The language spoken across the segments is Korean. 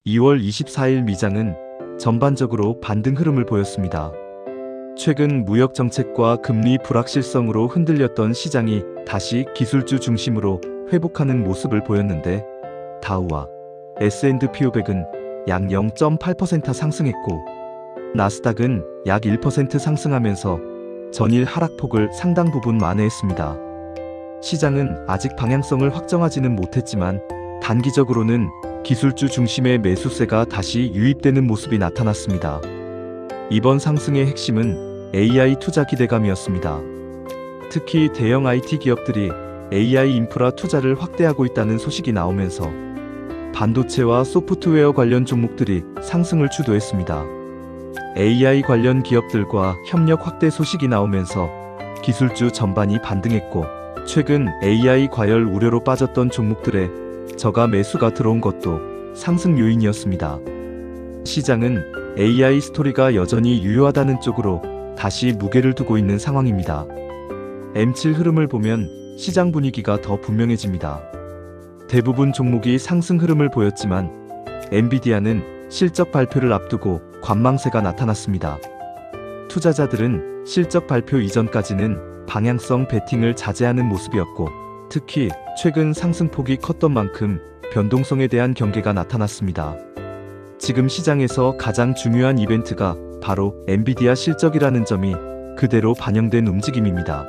2월 24일 미장은 전반적으로 반등 흐름을 보였습니다. 최근 무역 정책과 금리 불확실성으로 흔들렸던 시장이 다시 기술주 중심으로 회복하는 모습을 보였는데, 다우와 S&P 500은 약 0.8% 상승했고 나스닥은 약 1% 상승하면서 전일 하락폭을 상당 부분 만회했습니다. 시장은 아직 방향성을 확정하지는 못했지만 단기적으로는 기술주 중심의 매수세가 다시 유입되는 모습이 나타났습니다. 이번 상승의 핵심은 AI 투자 기대감이었습니다. 특히 대형 IT 기업들이 AI 인프라 투자를 확대하고 있다는 소식이 나오면서 반도체와 소프트웨어 관련 종목들이 상승을 주도했습니다. AI 관련 기업들과 협력 확대 소식이 나오면서 기술주 전반이 반등했고, 최근 AI 과열 우려로 빠졌던 종목들의 저가 매수가 들어온 것도 상승 요인이었습니다. 시장은 AI 스토리가 여전히 유효하다는 쪽으로 다시 무게를 두고 있는 상황입니다. M7 흐름을 보면 시장 분위기가 더 분명해집니다. 대부분 종목이 상승 흐름을 보였지만 엔비디아는 실적 발표를 앞두고 관망세가 나타났습니다. 투자자들은 실적 발표 이전까지는 방향성 베팅을 자제하는 모습이었고, 특히 최근 상승폭이 컸던 만큼 변동성에 대한 경계가 나타났습니다. 지금 시장에서 가장 중요한 이벤트가 바로 엔비디아 실적이라는 점이 그대로 반영된 움직임입니다.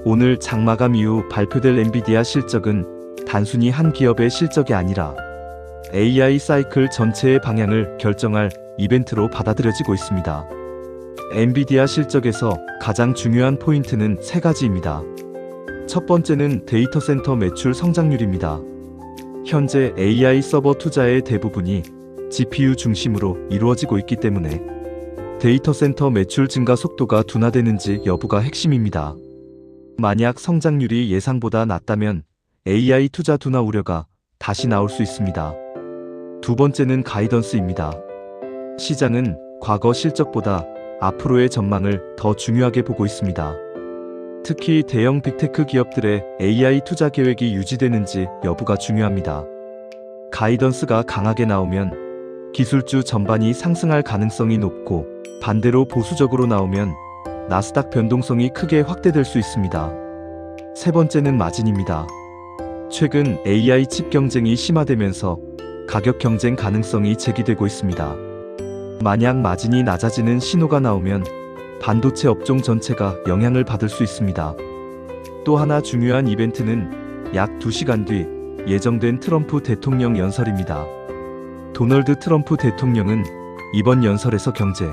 오늘 장마감 이후 발표될 엔비디아 실적은 단순히 한 기업의 실적이 아니라 AI 사이클 전체의 방향을 결정할 이벤트로 받아들여지고 있습니다. 엔비디아 실적에서 가장 중요한 포인트는 세 가지입니다. 첫 번째는 데이터 센터 매출 성장률입니다. 현재 AI 서버 투자의 대부분이 GPU 중심으로 이루어지고 있기 때문에 데이터 센터 매출 증가 속도가 둔화되는지 여부가 핵심입니다. 만약 성장률이 예상보다 낮다면 AI 투자 둔화 우려가 다시 나올 수 있습니다. 두 번째는 가이던스입니다. 시장은 과거 실적보다 앞으로의 전망을 더 중요하게 보고 있습니다. 특히 대형 빅테크 기업들의 AI 투자 계획이 유지되는지 여부가 중요합니다. 가이던스가 강하게 나오면 기술주 전반이 상승할 가능성이 높고, 반대로 보수적으로 나오면 나스닥 변동성이 크게 확대될 수 있습니다. 세 번째는 마진입니다. 최근 AI 칩 경쟁이 심화되면서 가격 경쟁 가능성이 제기되고 있습니다. 만약 마진이 낮아지는 신호가 나오면 반도체 업종 전체가 영향을 받을 수 있습니다. 또 하나 중요한 이벤트는 약 2시간 뒤 예정된 트럼프 대통령 연설입니다. 도널드 트럼프 대통령은 이번 연설에서 경제,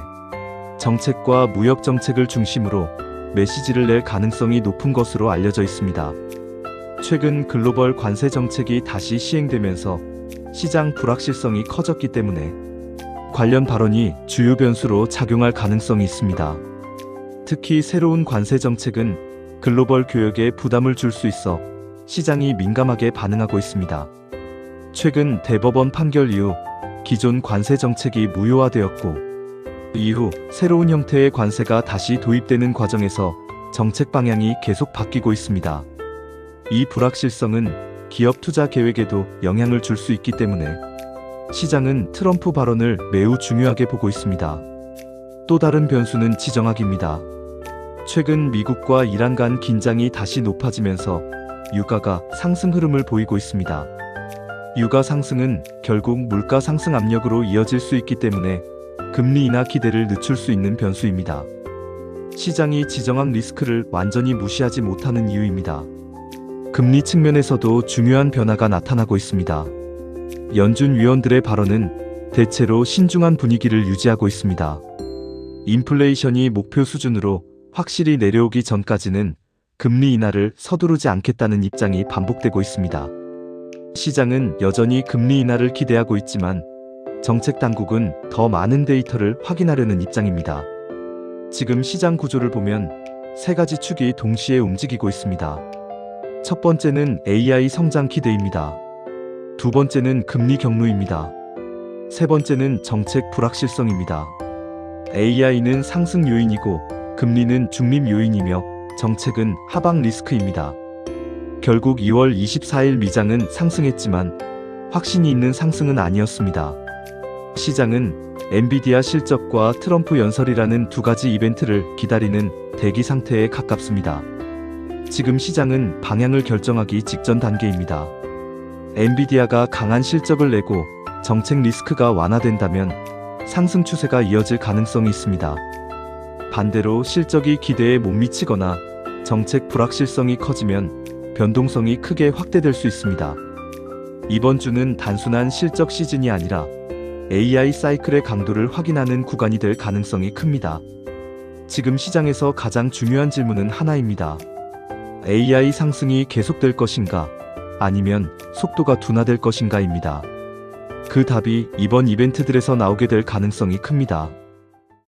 정책과 무역 정책을 중심으로 메시지를 낼 가능성이 높은 것으로 알려져 있습니다. 최근 글로벌 관세 정책이 다시 시행되면서 시장 불확실성이 커졌기 때문에 관련 발언이 주요 변수로 작용할 가능성이 있습니다. 특히 새로운 관세 정책은 글로벌 교역에 부담을 줄 수 있어 시장이 민감하게 반응하고 있습니다. 최근 대법원 판결 이후 기존 관세 정책이 무효화되었고, 이후 새로운 형태의 관세가 다시 도입되는 과정에서 정책 방향이 계속 바뀌고 있습니다. 이 불확실성은 기업 투자 계획에도 영향을 줄 수 있기 때문에 시장은 트럼프 발언을 매우 중요하게 보고 있습니다. 또 다른 변수는 지정학입니다. 최근 미국과 이란 간 긴장이 다시 높아지면서 유가가 상승 흐름을 보이고 있습니다. 유가 상승은 결국 물가 상승 압력으로 이어질 수 있기 때문에 금리 인하 기대를 늦출 수 있는 변수입니다. 시장이 지정학 리스크를 완전히 무시하지 못하는 이유입니다. 금리 측면에서도 중요한 변화가 나타나고 있습니다. 연준 위원들의 발언은 대체로 신중한 분위기를 유지하고 있습니다. 인플레이션이 목표 수준으로 확실히 내려오기 전까지는 금리 인하를 서두르지 않겠다는 입장이 반복되고 있습니다. 시장은 여전히 금리 인하를 기대하고 있지만 정책 당국은 더 많은 데이터를 확인하려는 입장입니다. 지금 시장 구조를 보면 세 가지 축이 동시에 움직이고 있습니다. 첫 번째는 AI 성장 기대입니다. 두 번째는 금리 경로입니다. 세 번째는 정책 불확실성입니다. AI는 상승 요인이고 금리는 중립 요인이며 정책은 하방 리스크입니다. 결국 2월 24일 미장은 상승했지만 확신이 있는 상승은 아니었습니다. 시장은 엔비디아 실적과 트럼프 연설이라는 두 가지 이벤트를 기다리는 대기 상태에 가깝습니다. 지금 시장은 방향을 결정하기 직전 단계입니다. 엔비디아가 강한 실적을 내고 정책 리스크가 완화된다면 상승 추세가 이어질 가능성이 있습니다. 반대로 실적이 기대에 못 미치거나 정책 불확실성이 커지면 변동성이 크게 확대될 수 있습니다. 이번 주는 단순한 실적 시즌이 아니라 AI 사이클의 강도를 확인하는 구간이 될 가능성이 큽니다. 지금 시장에서 가장 중요한 질문은 하나입니다. AI 상승이 계속될 것인가? 아니면 속도가 둔화될 것인가입니다. 그 답이 이번 이벤트들에서 나오게 될 가능성이 큽니다.